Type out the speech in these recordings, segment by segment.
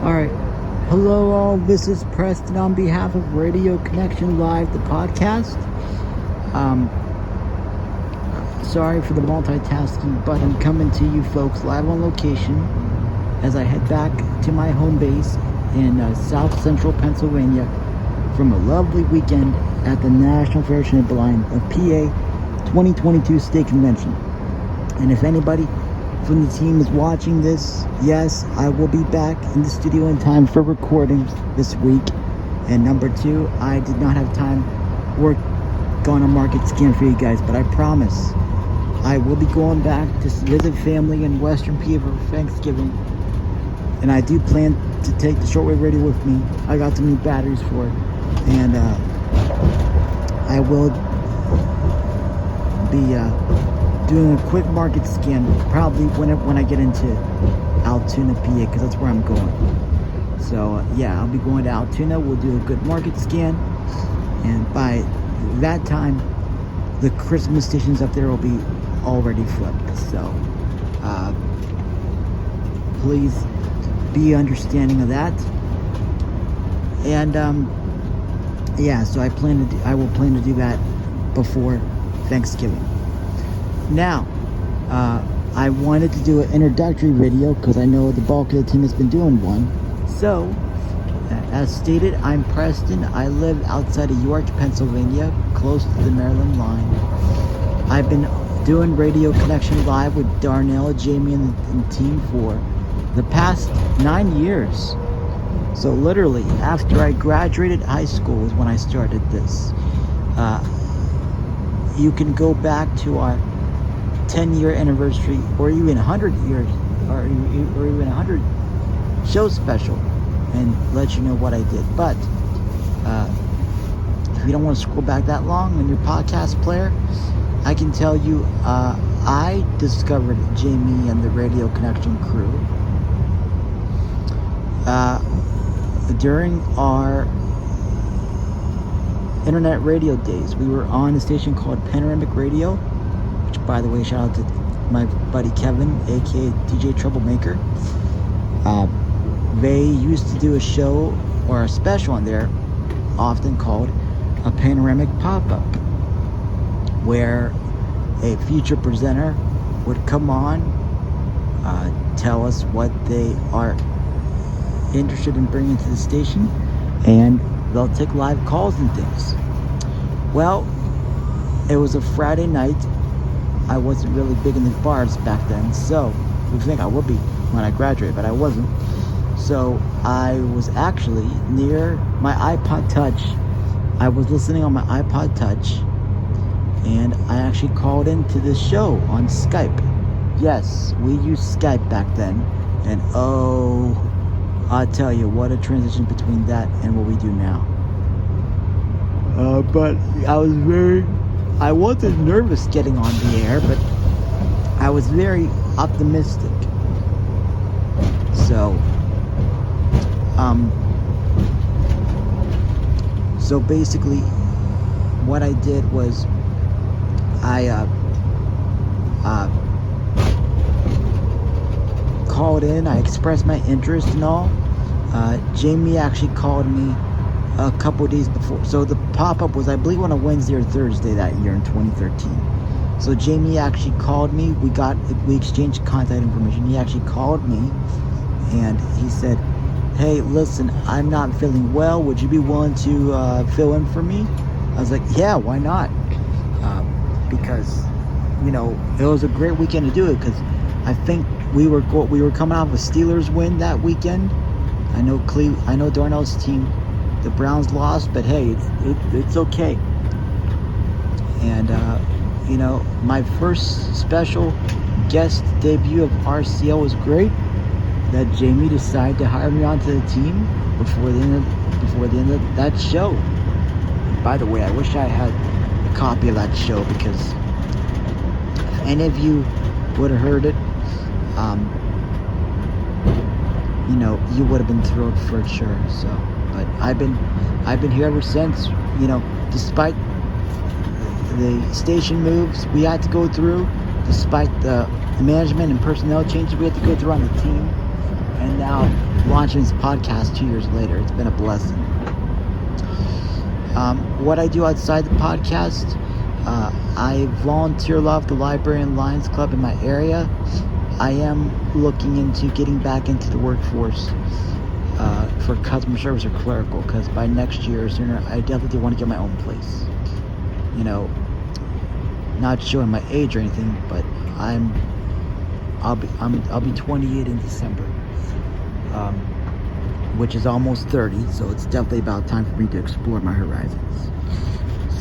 Alright, hello all, this is Preston on behalf of Radio Connection Live, the podcast. Sorry for the multitasking, but I'm coming to you folks live on location as I head back to my home base in South Central Pennsylvania from a lovely weekend at the National Fair Chamberlain of PA 2022 State Convention. And if anybody from the team is watching this, yes, I will be back in the studio in time for recording this week. And number two, I did not have time work going on market scan for you guys, but I promise I will be going back to visit family in Western PA for Thanksgiving. And I do plan to take the shortwave radio with me. I got some new batteries for it, and I will be doing a quick market scan probably when I get into Altoona, PA, because that's where I'm going. So yeah, I'll be going to Altoona. We'll do a good market scan, and by that time the Christmas stations up there will be already flipped. So please be understanding of that. And yeah, so I will plan to do that before Thanksgiving. Now, I wanted to do an introductory video because I know the bulk of the team has been doing one. So, as stated, I'm Preston. I live outside of York, Pennsylvania, close to the Maryland line. I've been doing Radio Connection Live with Darnell, Jamie, and the team for the past 9 years. So literally, after I graduated high school is when I started this. You can go back to our 10-year anniversary, or even 100 years, or even 100 show special, and let you know what I did. But if you don't want to scroll back that long in your podcast player, I can tell you I discovered Jamie and the Radio Connection crew during our internet radio days. We were on a station called Panoramic Radio, which, by the way, shout out to my buddy Kevin, aka DJ Troublemaker. They used to do a show or a special on there, often called a Panoramic Pop-Up, where a future presenter would come on, tell us what they are interested in bringing to the station, and they'll take live calls and things. Well, it was a Friday night. I wasn't really big in the bars back then, so you think I would be when I graduated, but I wasn't. So I was actually near my iPod Touch. I was listening on my iPod Touch, and I actually called into this show on Skype. Yes, we used Skype back then, and oh, I'll tell you, what a transition between that and what we do now. But I wasn't nervous getting on the air, but I was very optimistic. So basically what I did was I called in. I expressed my interest and all. Jamie actually called me a couple days before. So the pop-up was, I believe, on a Wednesday or Thursday that year in 2013. So Jamie actually called me. We exchanged contact information. He actually called me, and he said, "Hey, listen, I'm not feeling well. Would you be willing to fill in for me?" I was like, "Yeah, why not?" Because, you know, it was a great weekend to do it, because I think we were coming out of a Steelers win that weekend. I know Darnell's team, the Browns, lost, but hey, it's okay. And you know, my first special guest debut of RCL was great. That Jamie decided to hire me onto the team before the end of that show. By the way, I wish I had a copy of that show, because if any of you would have heard it, you know, you would have been thrilled for sure. So, but I've been here ever since. You know, despite the station moves we had to go through, despite the management and personnel changes we had to go through on the team, and now launching this podcast 2 years later. It's been a blessing. What I do outside the podcast, I volunteer a lot at the Library and Lions Club in my area. I am looking into getting back into the workforce for customer service or clerical, because by next year or sooner, I definitely want to get my own place. You know, not showing my age or anything, but I'll be 28 in December, which is almost 30. So it's definitely about time for me to explore my horizons.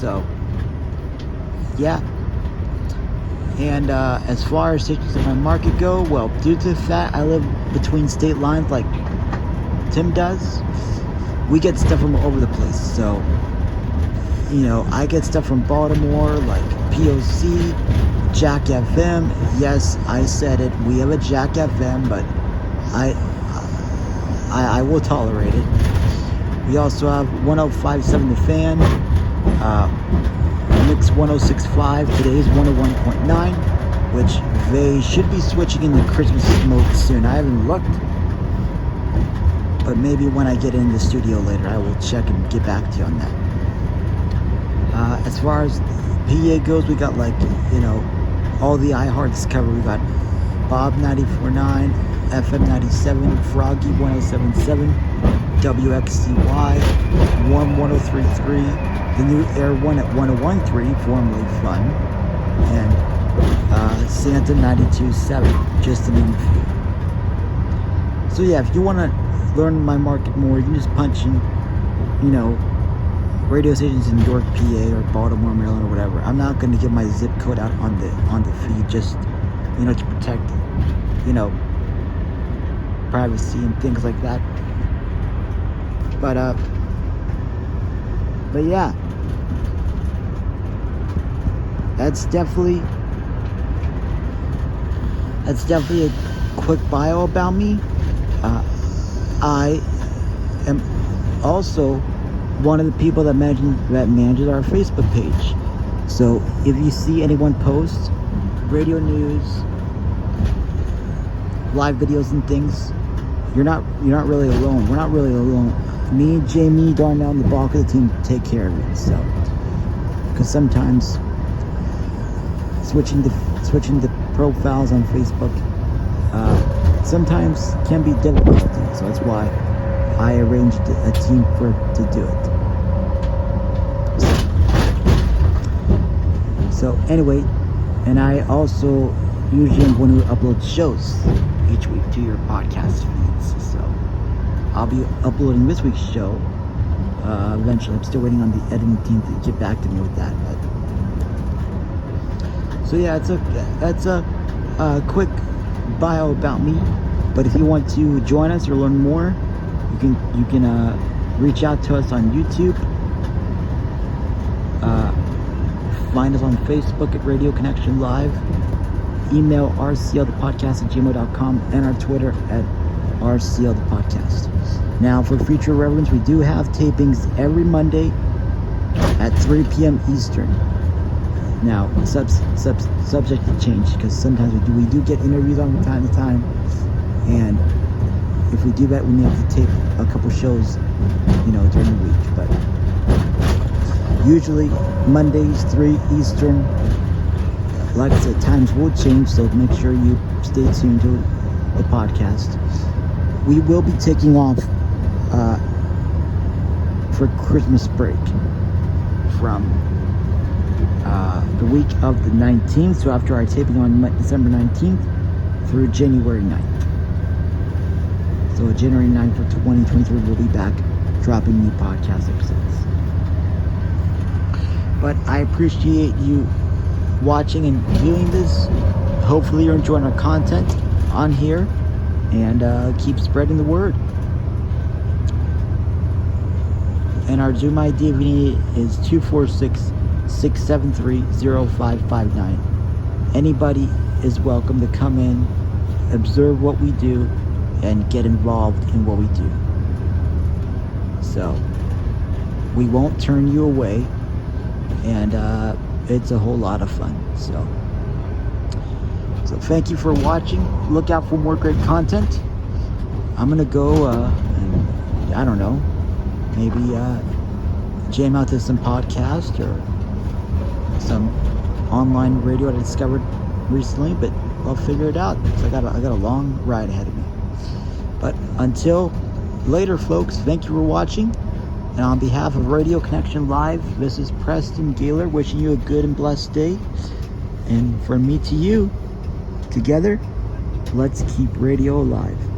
So, yeah. And as far as stations in my market go, well, due to the fact I live between state lines like Tim does, we get stuff from all over the place. So, you know, I get stuff from Baltimore, like POC, Jack FM. Yes, I said it. We have a Jack FM, but I will tolerate it. We also have 105.7 The Fan, Mix 106.5. Today's 101.9, which they should be switching into Christmas mode soon. I haven't looked, but maybe when I get in the studio later, I will check and get back to you on that. As far as PA goes, we got, like, you know, all the iHearts covered. We got Bob 94.9, FM 97, Froggy 107.7, WXCY, Warm 103.3, the new Air One at 101.3, formerly Fun, and Santa 92.7, just to name a few. So yeah, if you want to learn my market more, you can just punch in, you know, radio stations in York, PA, or Baltimore, Maryland, or whatever. I'm not going to give my zip code out on the feed, just, you know, to protect, you know, privacy and things like that. But yeah, that's definitely a quick bio about me. I am also one of the people that manages our Facebook page. So if you see anyone post radio news, live videos and things, you're not really alone. We're not really alone. Me, Jamie, Darnell, and the bulk of the team take care of it. So, because sometimes switching the profiles on Facebook sometimes can be difficult. So that's why I arranged a team to do it. So anyway, and I also usually am one who uploads shows each week to your podcast feeds. So I'll be uploading this week's show eventually. I'm still waiting on the editing team to get back to me with that. But so yeah, that's a quick bio about me. But if you want to join us or learn more, you can reach out to us on YouTube. Find us on Facebook at Radio Connection Live. Email rclthepodcast@gmail.com, and our Twitter at rclthepodcast. Now, for future reference, we do have tapings every Monday at 3 p.m. Eastern. Now, subject to change, because sometimes we do get interviews on from time to time, and if we do that, we may have to tape a couple shows, you know, during the week. But usually Mondays, 3 Eastern. Like I said, times will change, so make sure you stay tuned to the podcast. We will be taking off for Christmas break from the week of the 19th, so after our taping on December 19th through January 9th. So January 9th of 2023, we'll be back dropping new podcast episodes. But I appreciate you watching and viewing this. Hopefully you're enjoying our content on here, and keep spreading the word. And our Zoom ID, if you need it, is 246-673-0559. Anybody is welcome to come in, observe what we do, and get involved in what we do. So we won't turn you away, and it's a whole lot of fun. So thank you for watching. Look out for more great content, I'm gonna go and I don't know, maybe jam out to some podcast or some online radio I discovered recently, but I'll figure it out because I got a long ride ahead of me. But until later, folks, thank you for watching. And on behalf of Radio Connection Live, this is Preston Gaylor wishing you a good and blessed day. And from me to you, together, let's keep radio alive.